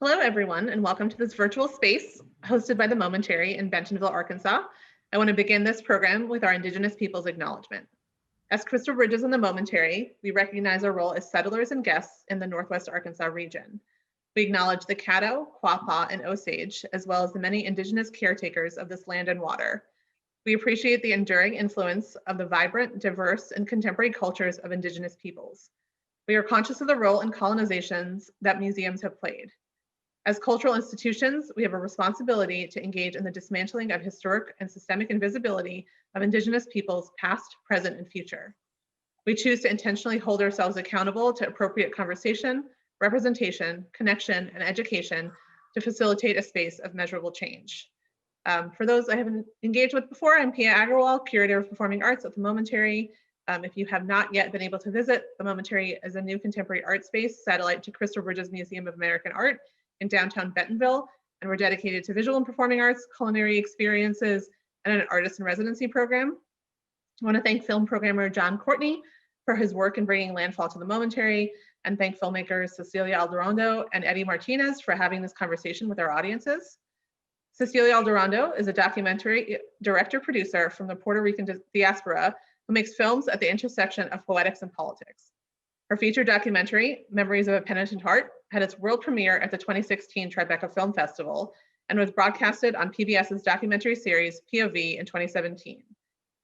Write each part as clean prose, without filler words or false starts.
Hello, everyone, and welcome to this virtual space hosted by the Momentary in Bentonville, Arkansas. I want to begin this program with our Indigenous peoples acknowledgement. As Crystal Bridges in the Momentary, we recognize our role as settlers and guests in the Northwest Arkansas region. We acknowledge the Caddo, Quapaw, and Osage, as well as the many Indigenous caretakers of this land and water. We appreciate the enduring influence of the vibrant, diverse, and contemporary cultures of Indigenous peoples. We are conscious of the role in colonizations that museums have played. As cultural institutions, we have a responsibility to engage in the dismantling of historic and systemic invisibility of Indigenous peoples past, present, and future. We choose to intentionally hold ourselves accountable to appropriate conversation, representation, connection, and education to facilitate a space of measurable change. For those I haven't engaged with before, I'm Pia Agarwal, Curator of Performing Arts at the Momentary. If you have not yet been able to visit, the Momentary is a new contemporary art space satellite to Crystal Bridges Museum of American Art in downtown Bentonville, and we're dedicated to visual and performing arts, culinary experiences, and an artist in residency program. I want to thank film programmer John Courtney for his work in bringing Landfall to the Momentary, and thank filmmakers Cecilia Aldarondo and Eddie Martinez for having this conversation with our audiences. Cecilia Aldarondo is a documentary director-producer from the Puerto Rican diaspora who makes films at the intersection of poetics and politics. Her feature documentary, Memories of a Penitent Heart, had its world premiere at the 2016 Tribeca Film Festival and was broadcasted on PBS's documentary series POV in 2017.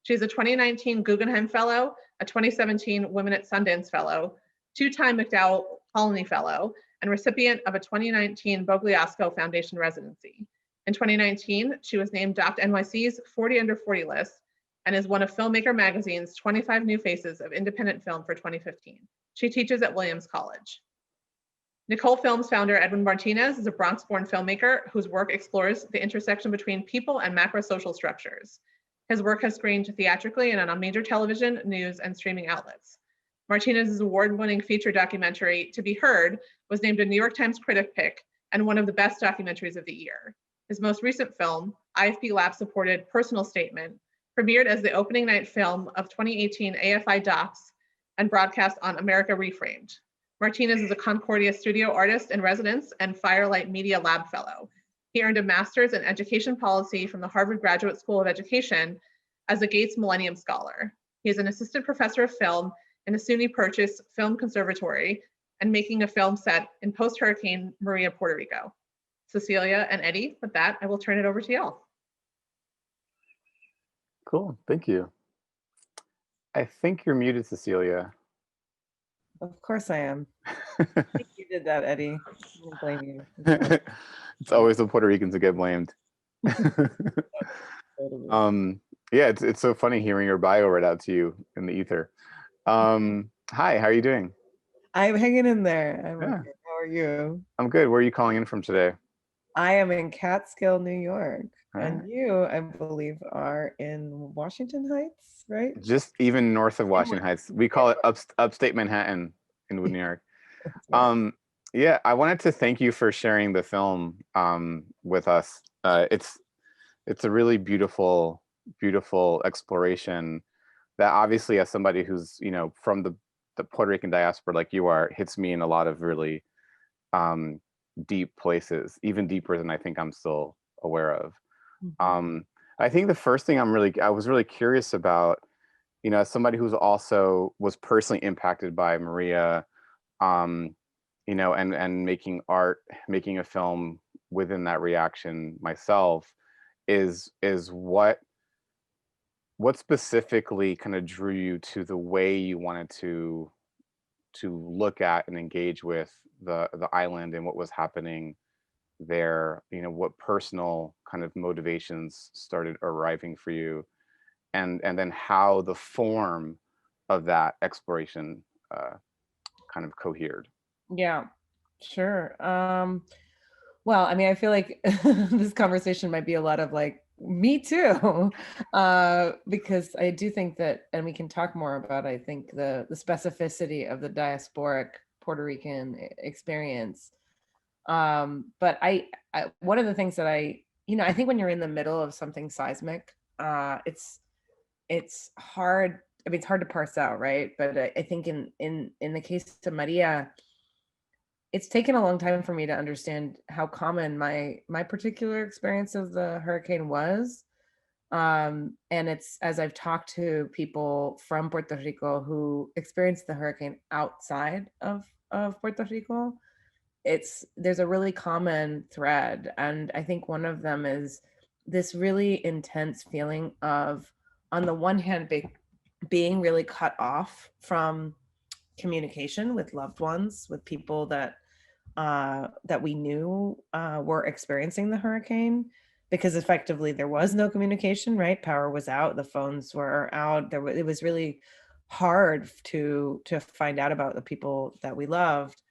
She is a 2019 Guggenheim Fellow, a 2017 Women at Sundance Fellow, two-time MacDowell Colony Fellow, and recipient of a 2019 Bogliasco Foundation residency. In 2019, she was named Doc NYC's 40 Under 40 list and is one of Filmmaker Magazine's 25 New Faces of Independent Film for 2015. She teaches at Williams College. Nicole Films founder Edwin Martinez is a Bronx-born filmmaker whose work explores the intersection between people and macro-social structures. His work has screened theatrically and on major television, news, and streaming outlets. Martinez's award-winning feature documentary, To Be Heard, was named a New York Times Critic Pick and one of the best documentaries of the year. His most recent film, IFP Lab-supported Personal Statement, premiered as the opening night film of 2018 AFI Docs and broadcast on America Reframed. Martinez is a Concordia studio artist in residence and Firelight Media Lab Fellow. He earned a master's in education policy from the Harvard Graduate School of Education as a Gates Millennium Scholar. He is an assistant professor of film in the SUNY Purchase Film Conservatory and making a film set in post-Hurricane Maria, Puerto Rico. Cecilia and Eddie, with that, I will turn it over to y'all. Cool, thank you. I think you're muted, Cecilia. Of course I am. I think you did that, Eddie. I don't blame you. It's always the Puerto Ricans who get blamed. Yeah, it's so funny hearing your bio read out to you in the ether. Hi, how are you doing? I'm hanging in there. Yeah. Okay. How are you? I'm good. Where are you calling in from today? I am in Catskill, New York. All and right. you, I believe, are in Washington Heights, right? Just even north of Washington Heights. We call it upstate Manhattan in New York. Right. Yeah, I wanted to thank you for sharing the film with us. It's a really beautiful exploration that obviously, as somebody who's from the Puerto Rican diaspora like you are, hits me in a lot of really deep places, even deeper than I think I'm still aware of. Mm-hmm. I think the first thing I was really curious about, as somebody who's also was personally impacted by Maria, and making art, making a film within that reaction myself, is what specifically kind of drew you to the way you wanted to look at and engage with the island and what was happening there, what personal kind of motivations started arriving for you, and then how the form of that exploration kind of cohered. Yeah, sure. Well, I mean, I feel like this conversation might be a lot of like, me too, because I do think that, and we can talk more about, I think, the specificity of the diasporic Puerto Rican experience. But I one of the things that I think when you're in the middle of something seismic, it's hard. I mean, it's hard to parse out, right? But I think in the case of Maria, it's taken a long time for me to understand how common my particular experience of the hurricane was. And it's, as I've talked to people from Puerto Rico who experienced the hurricane outside of Puerto Rico, there's a really common thread. And I think one of them is this really intense feeling of, on the one hand, being really cut off from communication with loved ones, with people that we knew were experiencing the hurricane, because effectively there was no communication, right? Power was out, the phones were out. It was really hard to find out about the people that we loved.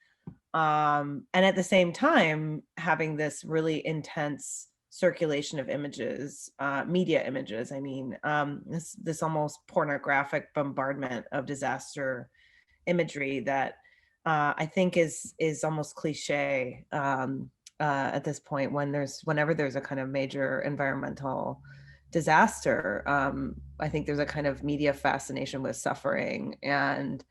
And at the same time, having this really intense circulation of images, media images, I mean, this almost pornographic bombardment of disaster imagery that I think is almost cliche at this point, whenever there's a kind of major environmental disaster. I think there's a kind of media fascination with suffering. And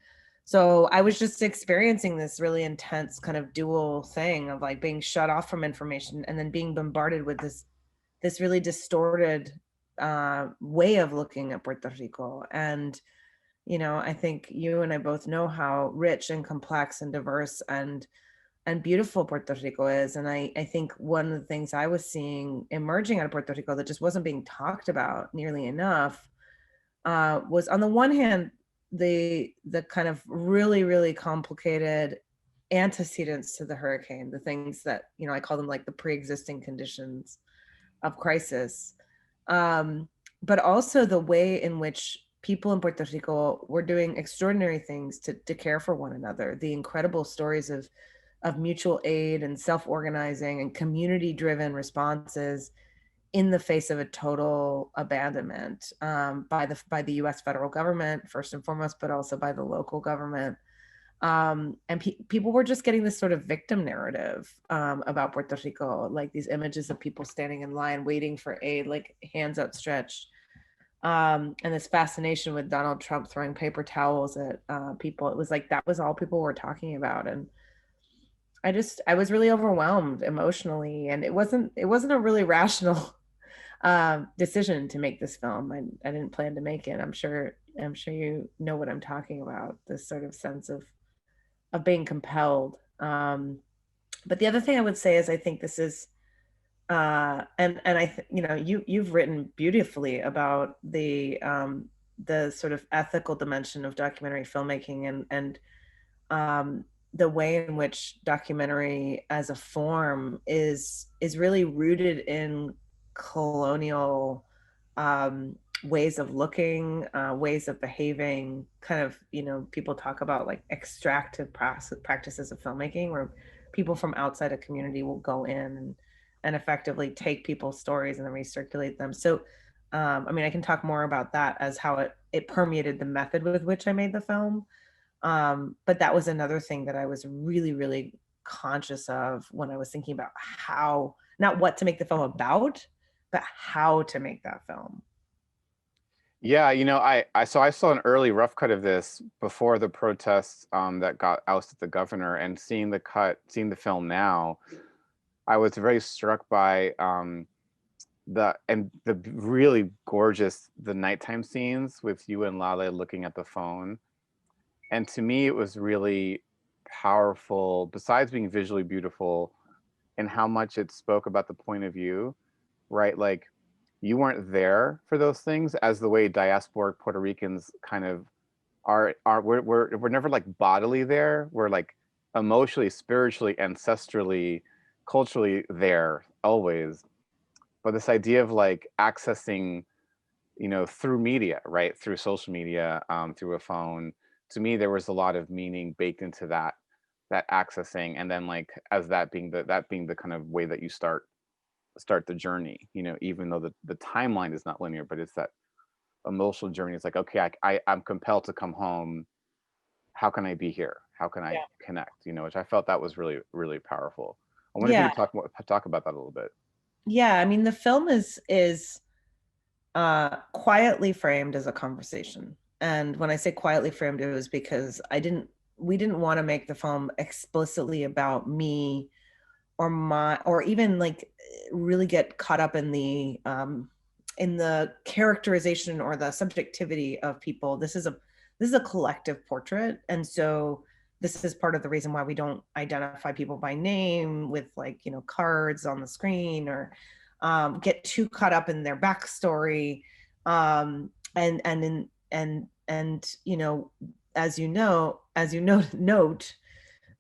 so I was just experiencing this really intense kind of dual thing of like being shut off from information and then being bombarded with this really distorted way of looking at Puerto Rico. And I think you and I both know how rich and complex and diverse and beautiful Puerto Rico is. And I think one of the things I was seeing emerging out of Puerto Rico that just wasn't being talked about nearly enough was, on the one hand, the kind of really, really complicated antecedents to the hurricane, the things that, I call them like the pre-existing conditions of crisis. But also the way in which people in Puerto Rico were doing extraordinary things to care for one another, the incredible stories of mutual aid and self-organizing and community-driven responses in the face of a total abandonment by the U.S. federal government, first and foremost, but also by the local government. And people were just getting this sort of victim narrative about Puerto Rico, like these images of people standing in line waiting for aid, like hands outstretched. And this fascination with Donald Trump throwing paper towels at people. It was like that was all people were talking about. And I was really overwhelmed emotionally, and it wasn't a really rational decision to make this film. I didn't plan to make it. I'm sure you know what I'm talking about, this sort of sense of being compelled. But the other thing I would say is I think this is and you've written beautifully about the sort of ethical dimension of documentary filmmaking and the way in which documentary as a form is really rooted in colonial ways of looking, ways of behaving, kind of, people talk about like extractive practices of filmmaking, where people from outside a community will go in and effectively take people's stories and then recirculate them. So, I can talk more about that as how it permeated the method with which I made the film. But that was another thing that I was really, really conscious of when I was thinking about how, not what to make the film about, but how to make that film. Yeah, I saw an early rough cut of this before the protests that got ousted the governor, and seeing the film now, I was very struck by the really gorgeous the nighttime scenes with you and Lale looking at the phone. And to me, it was really powerful, besides being visually beautiful, and how much it spoke about the point of view, right? Like, you weren't there for those things, as the way diasporic Puerto Ricans kind of are. We're never like bodily there. We're like emotionally, spiritually, ancestrally, culturally there always. But this idea of like accessing, through media, right? Through social media, through a phone. To me, there was a lot of meaning baked into that accessing, and then like as that being the kind of way that you start the journey, even though the timeline is not linear, but it's that emotional journey. It's like, okay, I'm compelled to come home. How can I be here? How can I connect? Which I felt that was really, really powerful. I wonder if you could talk about that a little bit. Yeah, the film is quietly framed as a conversation. And when I say quietly framed, it was because I didn't we didn't want to make the film explicitly about me or my, or even like really get caught up in the characterization or the subjectivity of people. This is a collective portrait, and so this is part of the reason why we don't identify people by name with, like, you know, cards on the screen, or get too caught up in their backstory. And you know, note,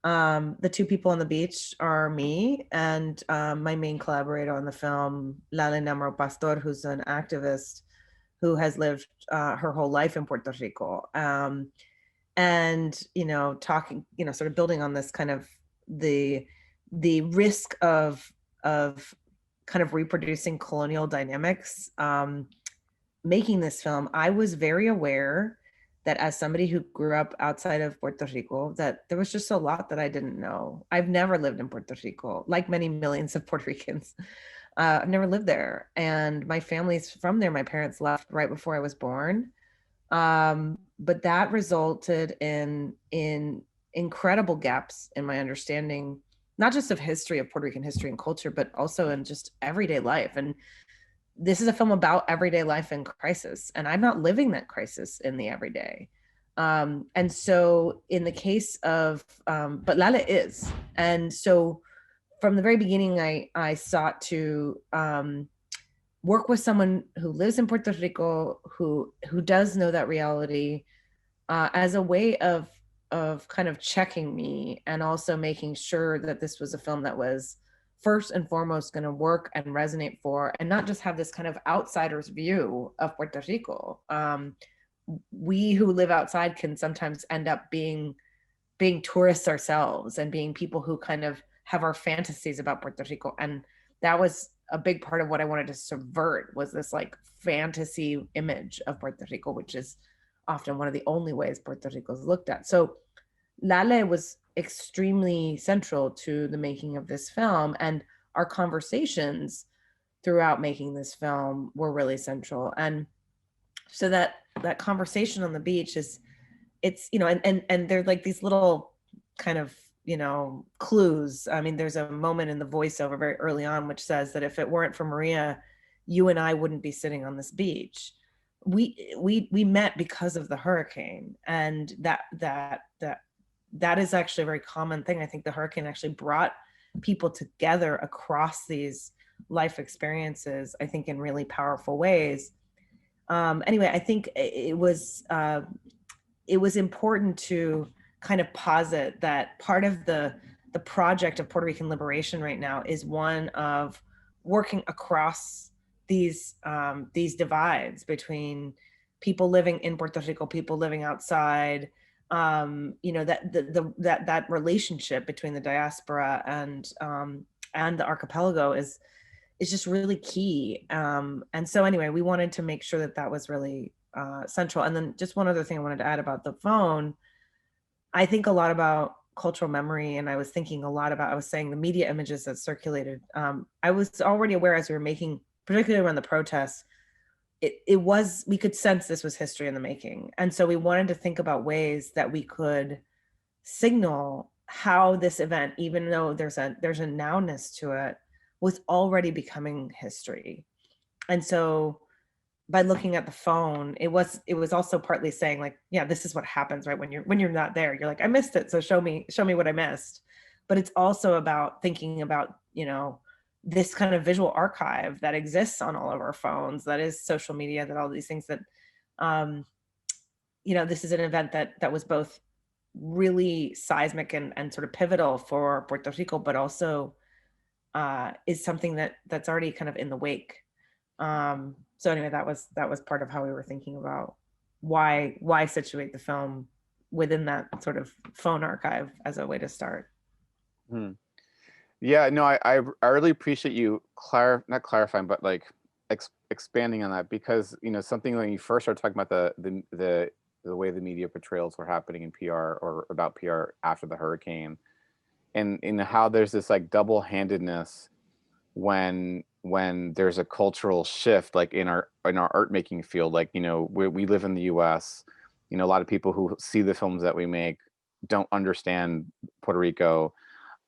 the two people on the beach are me and my main collaborator on the film, Lale Namro Pastor, who's an activist who has lived her whole life in Puerto Rico. And, you know, talking, you know, sort of building on this kind of the risk of kind of reproducing colonial dynamics. Making this film, I was very aware that as somebody who grew up outside of Puerto Rico, that there was just a lot that I didn't know. I've never lived in Puerto Rico, like many millions of Puerto Ricans. I've never lived there, and my family's from there. My parents left right before I was born, but that resulted in incredible gaps in my understanding, not just of history, of Puerto Rican history and culture, but also in just everyday life. And this is a film about everyday life in crisis, and I'm not living that crisis in the everyday. And so in the case of, but Lala is. And so from the very beginning, I sought to work with someone who lives in Puerto Rico, who does know that reality, as a way of kind of checking me, and also making sure that this was a film that was first and foremost going to work and resonate for, and not just have this kind of outsider's view of Puerto Rico. We who live outside can sometimes end up being tourists ourselves, and being people who kind of have our fantasies about Puerto Rico. And that was a big part of what I wanted to subvert, was this like fantasy image of Puerto Rico, which is often one of the only ways Puerto Rico is looked at. So Lale was extremely central to the making of this film, and our conversations throughout making this film were really central. And so that conversation on the beach is, it's, you know, and they're like these little kind of, you know, clues. I mean, there's a moment in the voiceover very early on which says that if it weren't for Maria, you and I wouldn't be sitting on this beach. We met because of the hurricane, and that is actually a very common thing. I think the hurricane actually brought people together across these life experiences, I think, in really powerful ways. Anyway, I think it was important to kind of posit that part of the project of Puerto Rican liberation right now is one of working across these divides between people living in Puerto Rico, people living outside. You know, that relationship between the diaspora and the archipelago is just really key. And so anyway, we wanted to make sure that was really central. And then just one other thing I wanted to add about the phone. I think a lot about cultural memory, and I was thinking a lot about, I was saying, the media images that circulated. I was already aware, as we were making, particularly around the protests, we could sense this was history in the making. And so we wanted to think about ways that we could signal how this event, even though there's a nowness to it, was already becoming history. And so by looking at the phone, it was also partly saying, like, yeah, this is what happens, right? When you're not there, you're like, I missed it, so show me what I missed. But it's also about thinking about, you know, this kind of visual archive that exists on all of our phones, that is social media, that all these things that, you know, this is an event that was both really seismic and sort of pivotal for Puerto Rico, but also is something that's already kind of in the wake. So anyway, that was part of how we were thinking about why situate the film within that sort of phone archive as a way to start. Yeah, no, I really appreciate you not clarifying, but like expanding on that, because, you know, something when you first started talking about the way the media portrayals were happening in PR, or about PR after the hurricane, and how there's this like double-handedness when there's a cultural shift, like in our art making field. Like, you know, we live in the US, you know, a lot of people who see the films that we make don't understand Puerto Rico.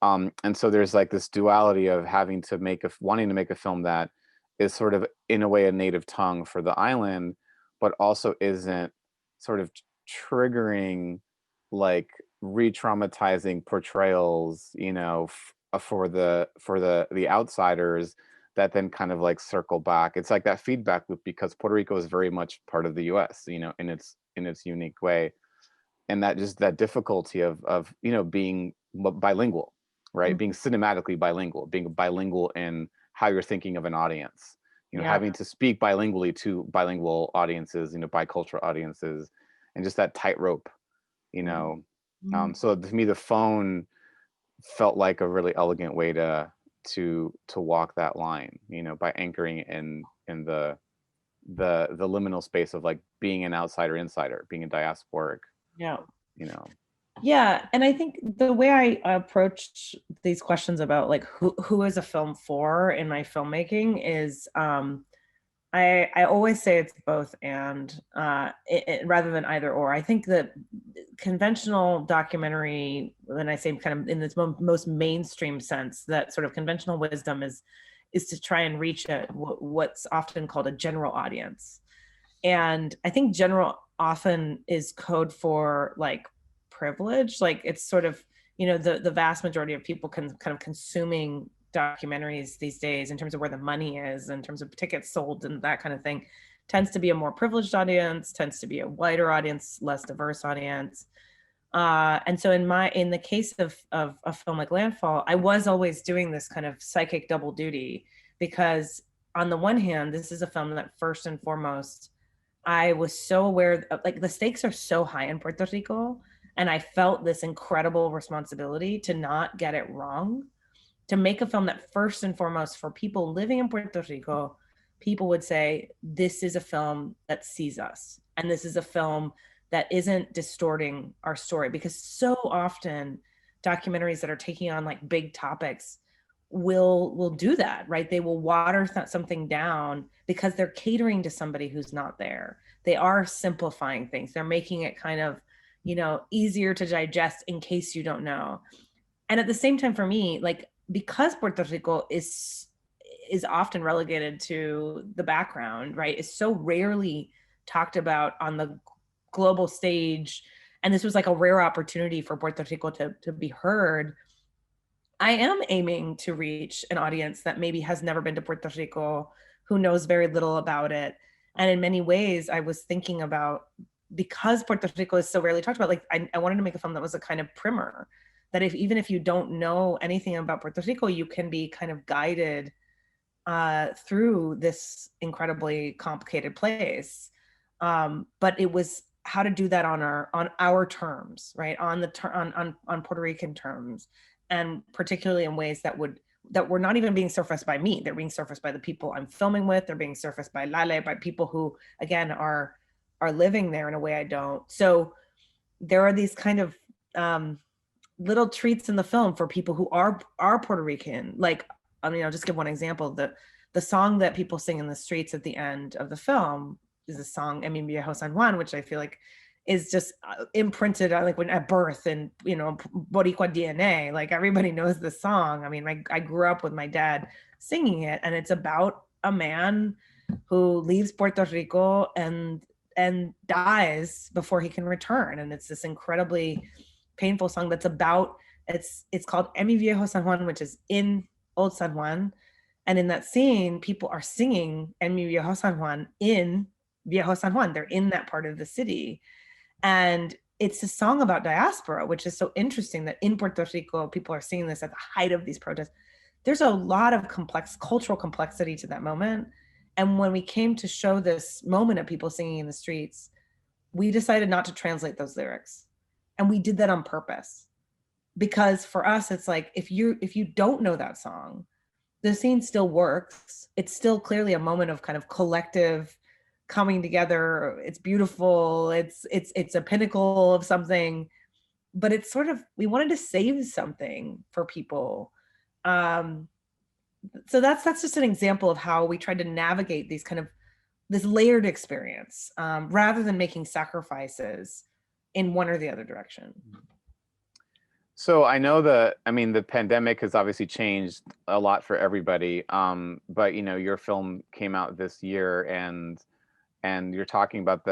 And so there's like this duality of having to wanting to make a film that is sort of in a way a native tongue for the island, but also isn't sort of triggering like re-traumatizing portrayals, you know, for the outsiders that then kind of like circle back. It's like that feedback loop, because Puerto Rico is very much part of the US, you know, in its unique way. And that just that difficulty of you know, being bilingual, right? Being cinematically bilingual, being bilingual in how you're thinking of an audience, you know, Yeah. having to speak bilingually to bilingual audiences, you know, bicultural audiences, and just that tightrope, you know. So to me, the phone felt like a really elegant way to walk that line, you know, by anchoring in the liminal space of like being an outsider insider, being a diasporic, Yeah. you know. Yeah, and I think the way I approach these questions about like who is a film for in my filmmaking is I always say it's both and rather than either or. I think that conventional documentary, when I say kind of in this most mainstream sense, that sort of conventional wisdom is to try and reach what's often called a general audience. And I think general often is code for like privilege. Like it's sort of, you know, the vast majority of people kind of consuming documentaries these days in terms of where the money is, in terms of tickets sold and that kind of thing, tends to be a more privileged audience, tends to be a wider audience, less diverse audience. And so in the case of a film like Landfall, I was always doing this kind of psychic double duty, because on the one hand, this is a film that first and foremost, I was so aware of, like, the stakes are so high in Puerto Rico, and I felt this incredible responsibility to not get it wrong, to make a film that first and foremost, for people living in Puerto Rico, people would say, this is a film that sees us. And this is a film that isn't distorting our story, because so often documentaries that are taking on like big topics will do that, right? They will water something down because they're catering to somebody who's not there. They are simplifying things. They're making it kind of, you know, easier to digest in case you don't know. And at the same time, for me, like, because Puerto Rico is often relegated to the background, right? It's so rarely talked about on the global stage. And this was like a rare opportunity for Puerto Rico to be heard. I am aiming to reach an audience that maybe has never been to Puerto Rico, who knows very little about it. And in many ways, I was thinking about, because Puerto Rico is so rarely talked about, like I wanted to make a film that was a kind of primer, that even if you don't know anything about Puerto Rico, you can be kind of guided through this incredibly complicated place. But it was how to do that on our terms, right? On Puerto Rican terms, and particularly in ways that were not even being surfaced by me. They're being surfaced by the people I'm filming with. They're being surfaced by Lale, by people who, again, are living there in a way I don't. So there are these kind of little treats in the film for people who are Puerto Rican. Like, I mean, I'll just give one example. The song that people sing in the streets at the end of the film is a song, Mi Viejo San Juan, which I feel like is just imprinted on, like, when at birth, and, you know, Boricua DNA, like everybody knows the song. I mean, I grew up with my dad singing it, and it's about a man who leaves Puerto Rico and dies before he can return. And it's this incredibly painful song that's about, it's called Mi Viejo San Juan, which is in Old San Juan. And in that scene, people are singing Mi Viejo San Juan in Viejo San Juan. They're in that part of the city. And it's a song about diaspora, which is so interesting that in Puerto Rico, people are singing this at the height of these protests. There's a lot of complex cultural complexity to that moment. And when we came to show this moment of people singing in the streets, we decided not to translate those lyrics. And we did that on purpose, because for us, it's like, if you don't know that song, the scene still works. It's still clearly a moment of kind of collective coming together. It's beautiful. It's a pinnacle of something, but it's sort of, we wanted to save something for people. So that's just an example of how we tried to navigate these kind of this layered experience, rather than making sacrifices in one or the other direction. So I know the pandemic has obviously changed a lot for everybody. But your film came out this year, and you're talking about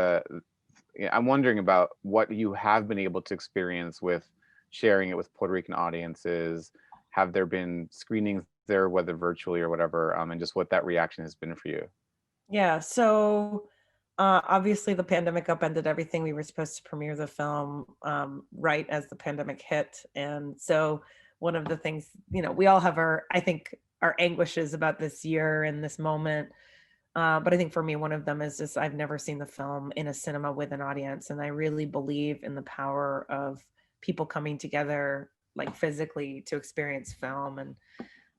I'm wondering about what you have been able to experience with sharing it with Puerto Rican audiences. Have there been screenings there, whether virtually or whatever, and just what that reaction has been for you? Yeah, so obviously the pandemic upended everything. We were supposed to premiere the film right as the pandemic hit. And so one of the things, we all have I think, our anguishes about this year and this moment. But I think for me, one of them is just I've never seen the film in a cinema with an audience. And I really believe in the power of people coming together, like physically, to experience film.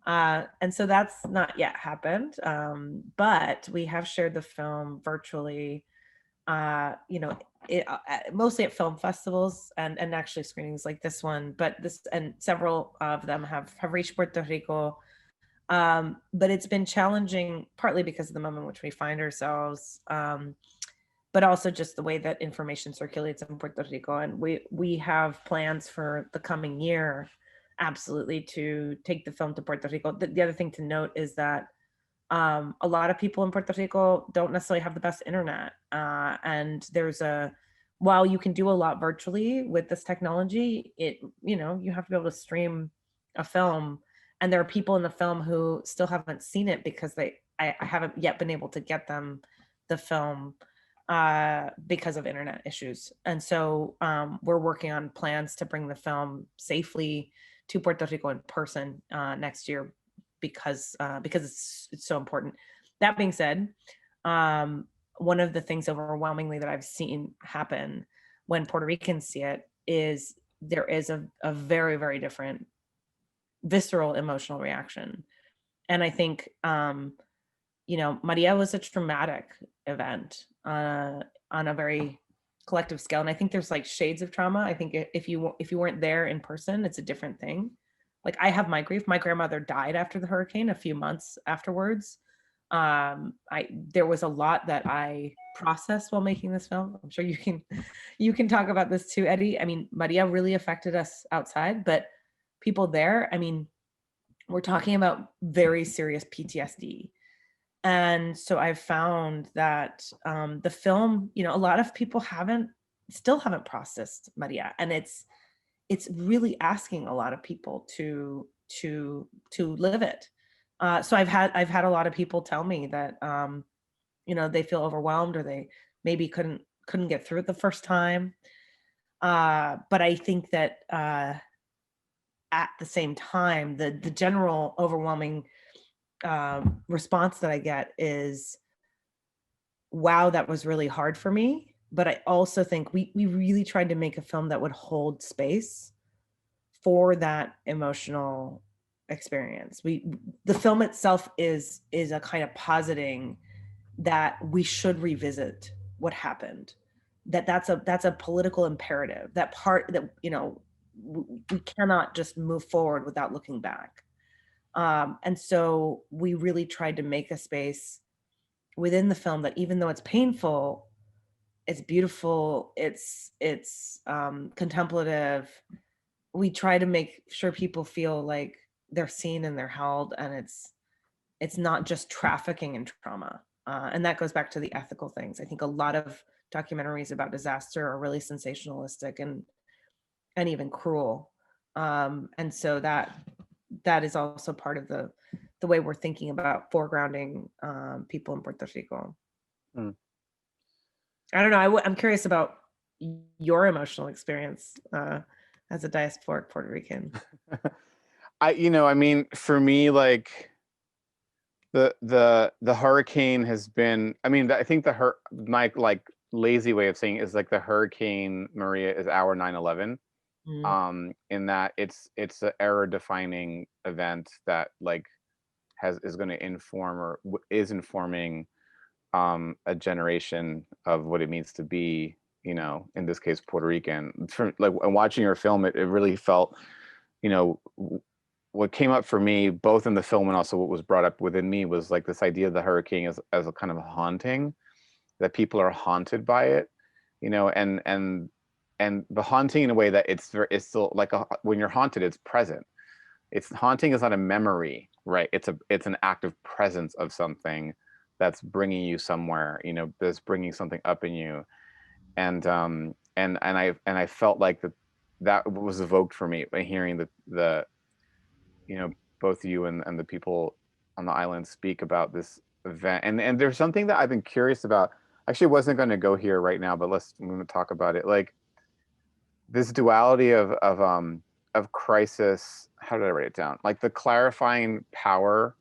And so that's not yet happened. But we have shared the film virtually, mostly at film festivals and actually screenings like this one, but and several of them have reached Puerto Rico. But it's been challenging partly because of the moment in which we find ourselves, but also just the way that information circulates in Puerto Rico. And we have plans for the coming year, absolutely, to take the film to Puerto Rico. The other thing to note is that a lot of people in Puerto Rico don't necessarily have the best internet. And while you can do a lot virtually with this technology, you have to be able to stream a film. And there are people in the film who still haven't seen it because I haven't yet been able to get them the film because of internet issues. And so we're working on plans to bring the film safely to Puerto Rico in person next year, because it's so important. That being said, one of the things overwhelmingly that I've seen happen when Puerto Ricans see it is there is a very, very different visceral emotional reaction. And I think, Maria was a traumatic event on a very collective scale. And I think there's like shades of trauma. I think if you weren't there in person, it's a different thing. Like I have my grief. My grandmother died after the hurricane a few months afterwards. There was a lot that I processed while making this film. I'm sure you can talk about this too, Eddie. I mean, Maria really affected us outside, but people there, I mean, we're talking about very serious PTSD. And so I've found that the film, a lot of people still haven't processed Maria, and it's really asking a lot of people to live it. So I've had a lot of people tell me that they feel overwhelmed, or they maybe couldn't get through it the first time. But I think that at the same time, the general overwhelming response that I get is, wow, that was really hard for me. But I also think we really tried to make a film that would hold space for that emotional experience. The film itself is a kind of positing that we should revisit what happened. That's a political imperative. That part that we cannot just move forward without looking back. And so we really tried to make a space within the film that, even though it's painful, it's beautiful, it's contemplative. We try to make sure people feel like they're seen and they're held, and it's not just trafficking in trauma. And that goes back to the ethical things. I think a lot of documentaries about disaster are really sensationalistic and even cruel. And so that is also part of the way we're thinking about foregrounding people in Puerto Rico. Mm. I don't know. I'm curious about your emotional experience as a diasporic Puerto Rican. I mean, for me, like the hurricane has been, I mean, I think my like lazy way of saying it is like the Hurricane Maria is our 9/11. In that it's an era defining event that like is going to inform, or is informing a generation of what it means to be, in this case, Puerto Rican. Like watching your film, it really felt, what came up for me, both in the film and also what was brought up within me, was like this idea of the hurricane as a kind of haunting, that people are haunted by it, and the haunting in a way that it's still like when you're haunted, it's present. It's haunting is not a memory, right? It's an active presence of something that's bringing you somewhere, that's bringing something up in you. And I felt like that was evoked for me by hearing the both you and the people on the island speak about this event. And there's something that I've been curious about. Actually, wasn't going to go here right now, but I'm going to talk about it. Like this duality of crisis. How did I write it down? Like the clarifying power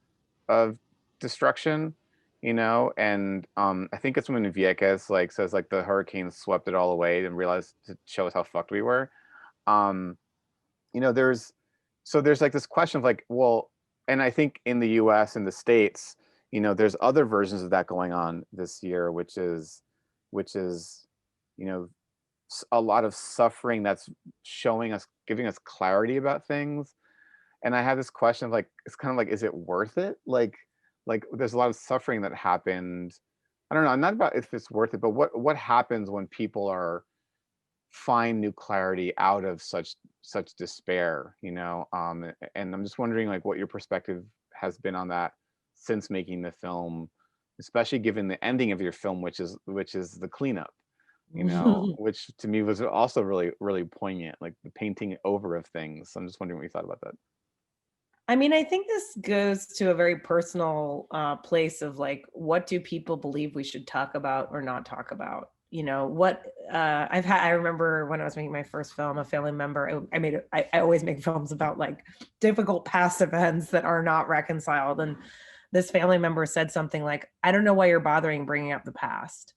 of destruction, and I think it's when Vieques like says like the hurricane swept it all away and realized to show us how fucked we were. um there's like this question of like, well, and I think in the US and the States, there's other versions of that going on this year, which is you know a lot of suffering that's giving us clarity about things. And I have this question of like, it's kind of like, is it worth it? Like there's a lot of suffering that happened. I don't know, not about if it's worth it, but what happens when people find new clarity out of such despair, and I'm just wondering like what your perspective has been on that since making the film, especially given the ending of your film, which is the cleanup, which to me was also really, really poignant, like the painting over of things. So I'm just wondering what you thought about that. I mean, I think this goes to a very personal place of like, what do people believe we should talk about or not talk about? I remember when I was making my first film, a family member, I always make films about like difficult past events that are not reconciled. And this family member said something like, I don't know why you're bothering bringing up the past.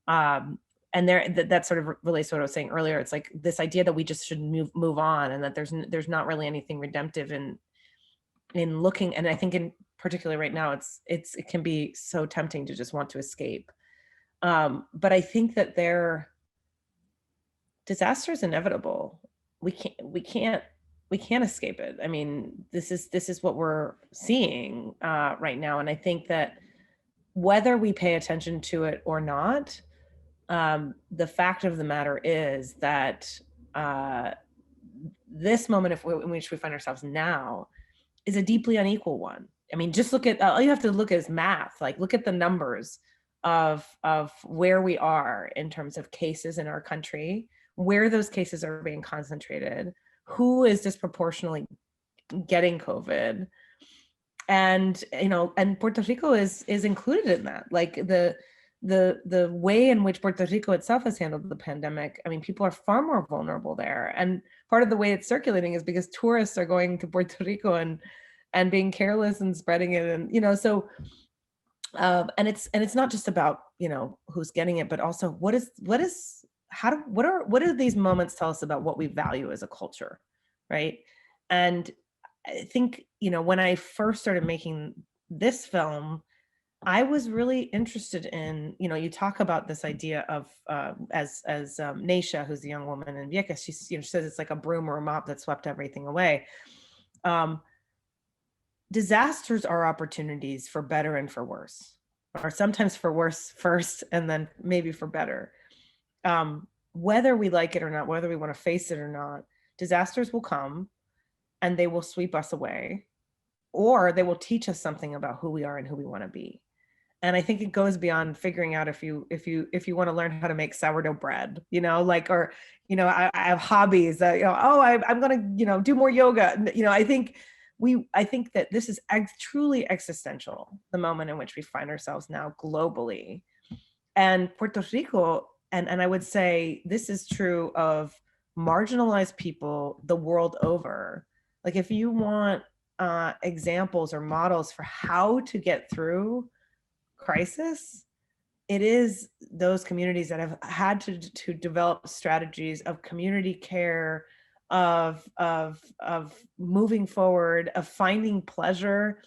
And that sort of relates to what I was saying earlier. It's like this idea that we just should move on, and that there's not really anything redemptive in looking. And I think in particular right now, it can be so tempting to just want to escape. But I think that disaster is inevitable. We can't escape it. I mean, this is what we're seeing right now. And I think that whether we pay attention to it or not, the fact of the matter is that this moment in which we find ourselves now is a deeply unequal one. I mean, just look at, all you have to look at is math, like look at the numbers of where we are in terms of cases in our country, where those cases are being concentrated, who is disproportionately getting COVID. And, and Puerto Rico is included in that. Like the way in which Puerto Rico itself has handled the pandemic, I mean, people are far more vulnerable there. And part of the way it's circulating is because tourists are going to Puerto Rico and being careless and spreading it. And, and it's not just about, who's getting it, but also what do these moments tell us about what we value as a culture, right? And I think, when I first started making this film, I was really interested in, you talk about this idea of, as Naisha, who's the young woman in Vieques, she says it's like a broom or a mop that swept everything away. Disasters are opportunities for better and for worse, or sometimes for worse first, and then maybe for better. Whether we like it or not, whether we want to face it or not, disasters will come and they will sweep us away, or they will teach us something about who we are and who we want to be. And I think it goes beyond figuring out if you want to learn how to make sourdough bread, I have hobbies that, I'm going to, do more yoga. I think that this is truly existential, the moment in which we find ourselves now globally. And Puerto Rico, and I would say this is true of marginalized people the world over. Like if you want examples or models for how to get through crisis, it is those communities that have had to develop strategies of community care, of moving forward, of finding pleasure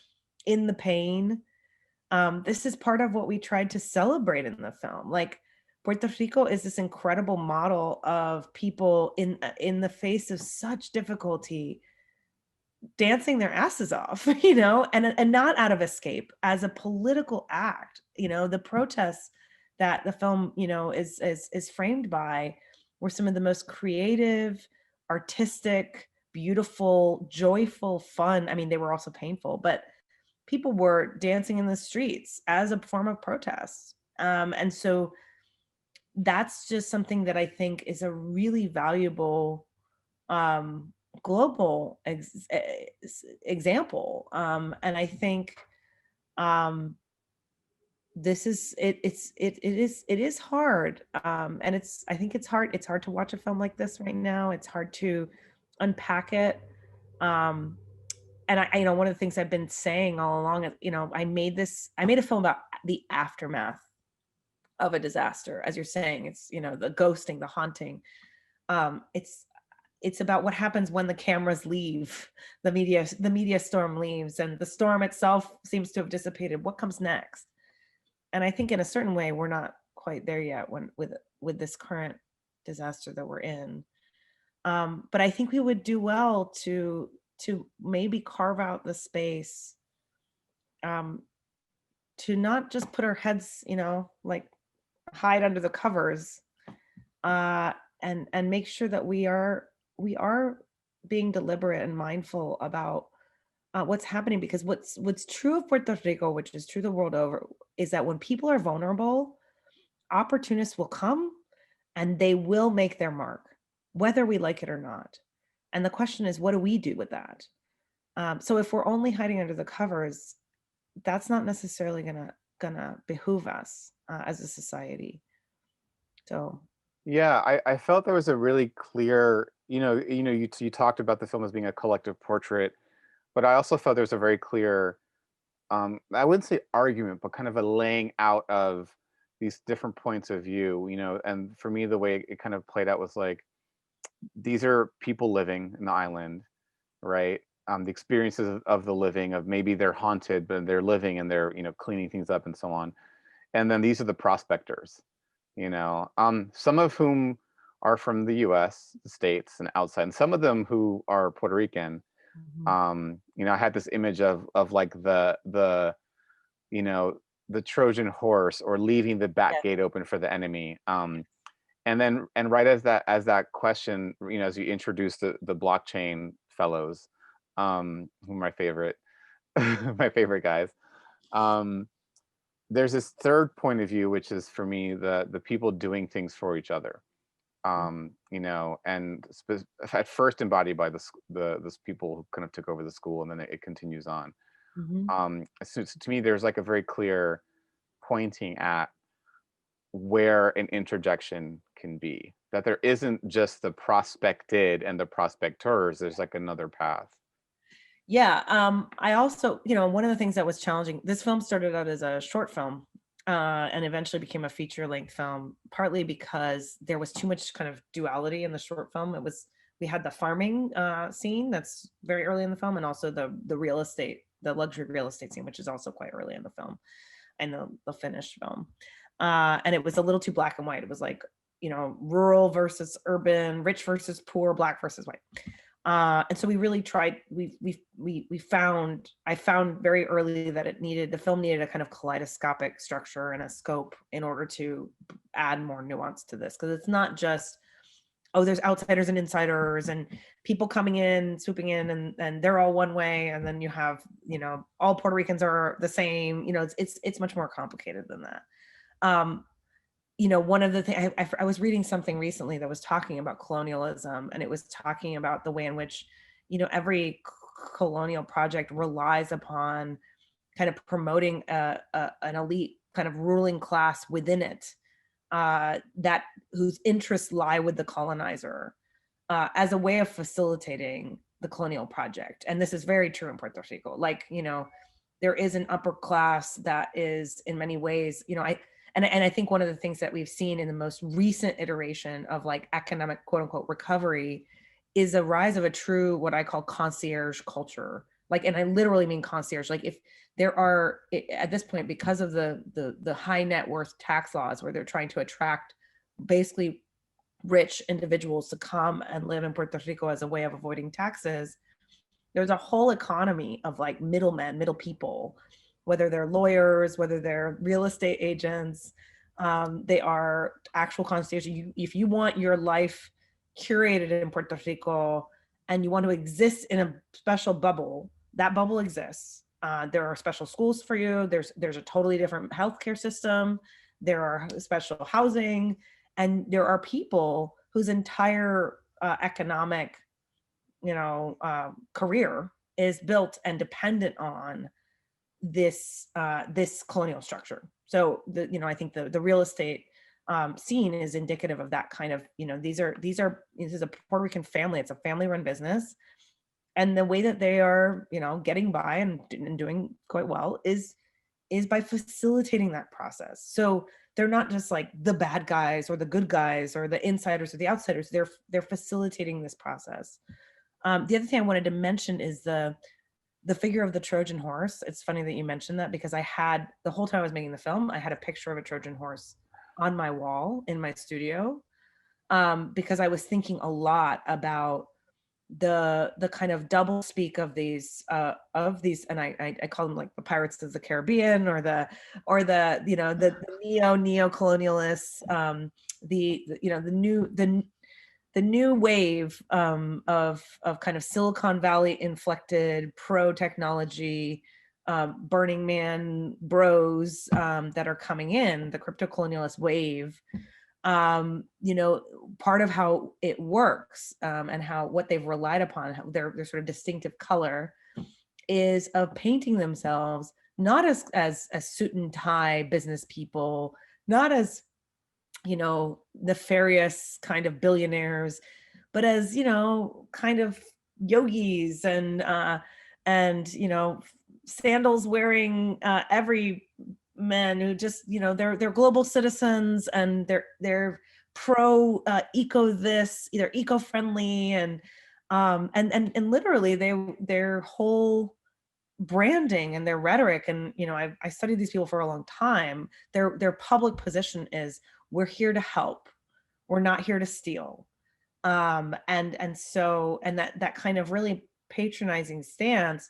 in the pain. This is part of what we tried to celebrate in the film. Like Puerto Rico is this incredible model of people in the face of such difficulty dancing their asses off, and not out of escape, as a political act. The protests that the film, is framed by were some of the most creative, artistic, beautiful, joyful, fun. I mean, they were also painful, but people were dancing in the streets as a form of protest. And so that's just something that I think is a really valuable global example. And I think this is it is hard, and I think it's hard to watch a film like this right now. It's hard to unpack it. And I, you know, one of the things I've been saying all along is, you know, I made a film about the aftermath of a disaster. As you're saying, it's, you know, the ghosting, the haunting. It's about what happens when the cameras leave, the media storm leaves, and the storm itself seems to have dissipated. What comes next? And I think in a certain way, we're not quite there yet with this current disaster that we're in. But I think we would do well to maybe carve out the space, to not just put our heads, you know, like hide under the covers, and make sure that we are being deliberate and mindful about what's happening. Because what's true of Puerto Rico, which is true the world over, is that when people are vulnerable, opportunists will come and they will make their mark, whether we like it or not. And the question is, what do we do with that? So if we're only hiding under the covers, that's not necessarily gonna behoove us as a society. So Yeah, I felt there was a really clear, you talked about the film as being a collective portrait, but I also felt there's a very clear, I wouldn't say argument, but kind of a laying out of these different points of view, and for me, the way it kind of played out was like, these are people living in the island, right? The experiences of the living, of maybe they're haunted, but they're living and they're, cleaning things up and so on. And then these are the prospectors, some of whom are from the US, the States, and outside, and some of them who are Puerto Rican. I had this image of like the Trojan horse, or leaving the back gate open for the enemy. And right as that question, as you introduce the blockchain fellows, who are my favorite, my favorite guys. There's this third point of view, which is for me the people doing things for each other. And at first embodied by this people who kind of took over the school, and then it continues on. So to me, there's like a very clear pointing at where an interjection can be, that there isn't just the prospected and the prospectors, there's like another path. Yeah. I also, one of the things that was challenging, this film started out as a short film, and eventually became a feature-length film, partly because there was too much kind of duality in the short film. We had the farming scene that's very early in the film, and also the real estate, the luxury real estate scene, which is also quite early in the film, and the finished film. And it was a little too black and white. It was like, rural versus urban, rich versus poor, black versus white. And so we really tried, I found very early that the film needed a kind of kaleidoscopic structure and a scope in order to add more nuance to this. Because it's not just, oh, there's outsiders and insiders and people coming in, swooping in, and they're all one way. And then you have, all Puerto Ricans are the same. It's much more complicated than that. One of the things, I was reading something recently that was talking about colonialism, and it was talking about the way in which, every colonial project relies upon kind of promoting an elite kind of ruling class within it, that whose interests lie with the colonizer, as a way of facilitating the colonial project. And this is very true in Puerto Rico. Like, there is an upper class that is in many ways, and I think one of the things that we've seen in the most recent iteration of like economic quote unquote recovery is a rise of a true, what I call concierge culture. Like, and I literally mean concierge. Like, if there are at this point, because of the high net worth tax laws, where they're trying to attract basically rich individuals to come and live in Puerto Rico as a way of avoiding taxes, there's a whole economy of like middle people, whether they're lawyers, whether they're real estate agents, They are actual constitution. If you want your life curated in Puerto Rico and you want to exist in a special bubble, that bubble exists. There are special schools for you. There's a totally different healthcare system. There are special housing, and there are people whose entire economic, career is built and dependent on this colonial structure. So I think the real estate scene is indicative of that kind of, this is a Puerto Rican family. It's a family run business. And the way that they are, getting by and doing quite well is by facilitating that process. So they're not just like the bad guys or the good guys or the insiders or the outsiders. They're facilitating this process. The other thing I wanted to mention is the figure of the Trojan horse. It's funny that you mentioned that, because the whole time I was making the film, I had a picture of a Trojan horse on my wall in my studio, because I was thinking a lot about the kind of double speak of these, and I call them like the Pirates of the Caribbean, or the neo-colonialists, the new wave of kind of Silicon Valley inflected pro technology, Burning Man bros that are coming in, the crypto colonialist wave. Part of how it works, and what they've relied upon, how their sort of distinctive color, is of painting themselves not as suit and tie business people, not as nefarious kind of billionaires, but as kind of yogis and sandals wearing every men who just they're global citizens, and they're pro eco this, they're eco-friendly, and literally their whole branding and their rhetoric, and I studied these people for a long time. Their public position is, we're here to help, we're not here to steal, and that kind of really patronizing stance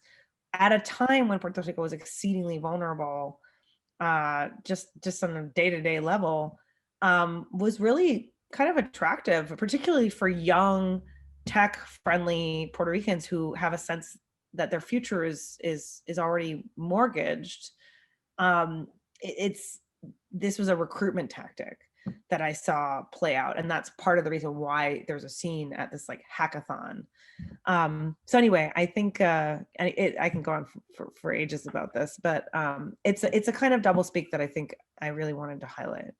at a time when Puerto Rico was exceedingly vulnerable, just on a day-to-day level, was really kind of attractive, particularly for young tech-friendly Puerto Ricans who have a sense that their future is already mortgaged. This was a recruitment tactic that I saw play out, and that's part of the reason why there's a scene at this like hackathon. So anyway, I think I can go on for ages about this, but it's a kind of doublespeak that I think I really wanted to highlight.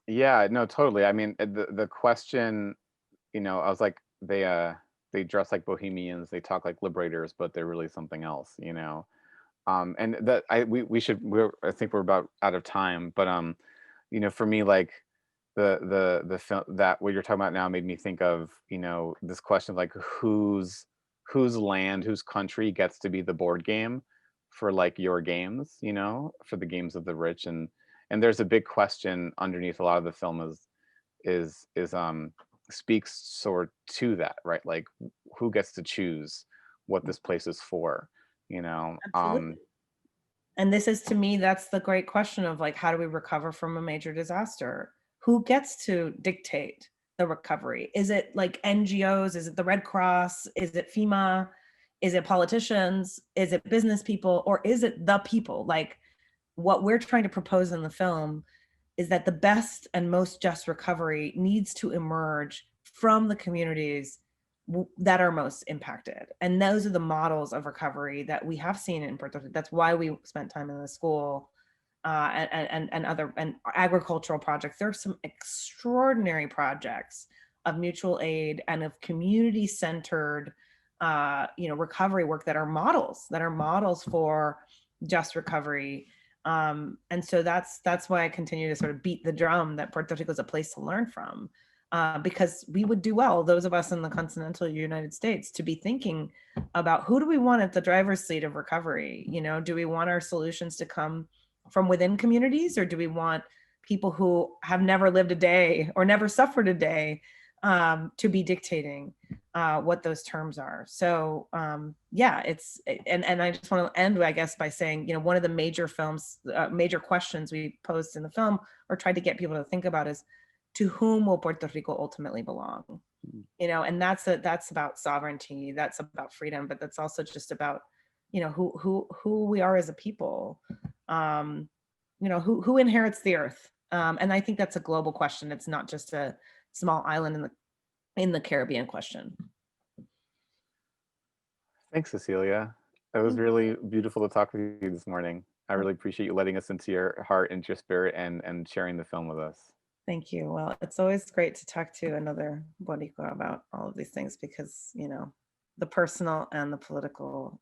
Yeah, no, totally. I mean, the question, I was like, they dress like bohemians, they talk like liberators, but they're really something else, and that I think we're about out of time, but for me, like the film, that what you're talking about now made me think of this question of like whose land, whose country gets to be the board game for like your games, for the games of the rich, and there's a big question underneath a lot of the film is speaks sort to that, right? Like who gets to choose what this place is for, Absolutely. And this is, to me, that's the great question of like, how do we recover from a major disaster? Who gets to dictate the recovery? Is it like NGOs? Is it the Red Cross? Is it FEMA? Is it politicians? Is it business people? Or is it the people? Like, what we're trying to propose in the film is that the best and most just recovery needs to emerge from the communities that are most impacted. And those are the models of recovery that we have seen in Puerto Rico. That's why we spent time in the school and other and agricultural projects. There are some extraordinary projects of mutual aid and of community-centered recovery work that are models for just recovery. And so that's why I continue to sort of beat the drum that Puerto Rico is a place to learn from, because we would do well, those of us in the continental United States, to be thinking about who do we want at the driver's seat of recovery. Do we want our solutions to come from within communities, or do we want people who have never lived a day or never suffered a day to be dictating what those terms are. So yeah, it's, and I just want to end, I guess, by saying, you know, one of the major major questions we posed in the film or tried to get people to think about is, to whom will Puerto Rico ultimately belong? You know, and that's about sovereignty, that's about freedom, but that's also just about, you know, who we are as a people. You know, who inherits the earth? And I think that's a global question. It's not just a small island in the Caribbean question. Thanks, Cecilia. It was really beautiful to talk with you this morning. I really appreciate you letting us into your heart and your spirit and sharing the film with us. Thank you. Well, it's always great to talk to another Boricua about all of these things, because, you know, the personal and the political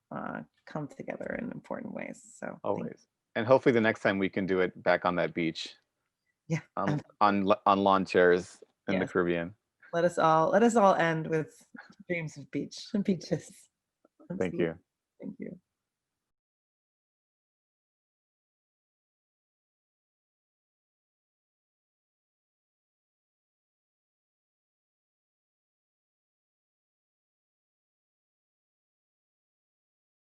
come together in important ways. So always. And hopefully the next time we can do it back on that beach. Yeah. On lawn chairs in the Caribbean. Let us all end with dreams of beaches. Thank you. Thank you.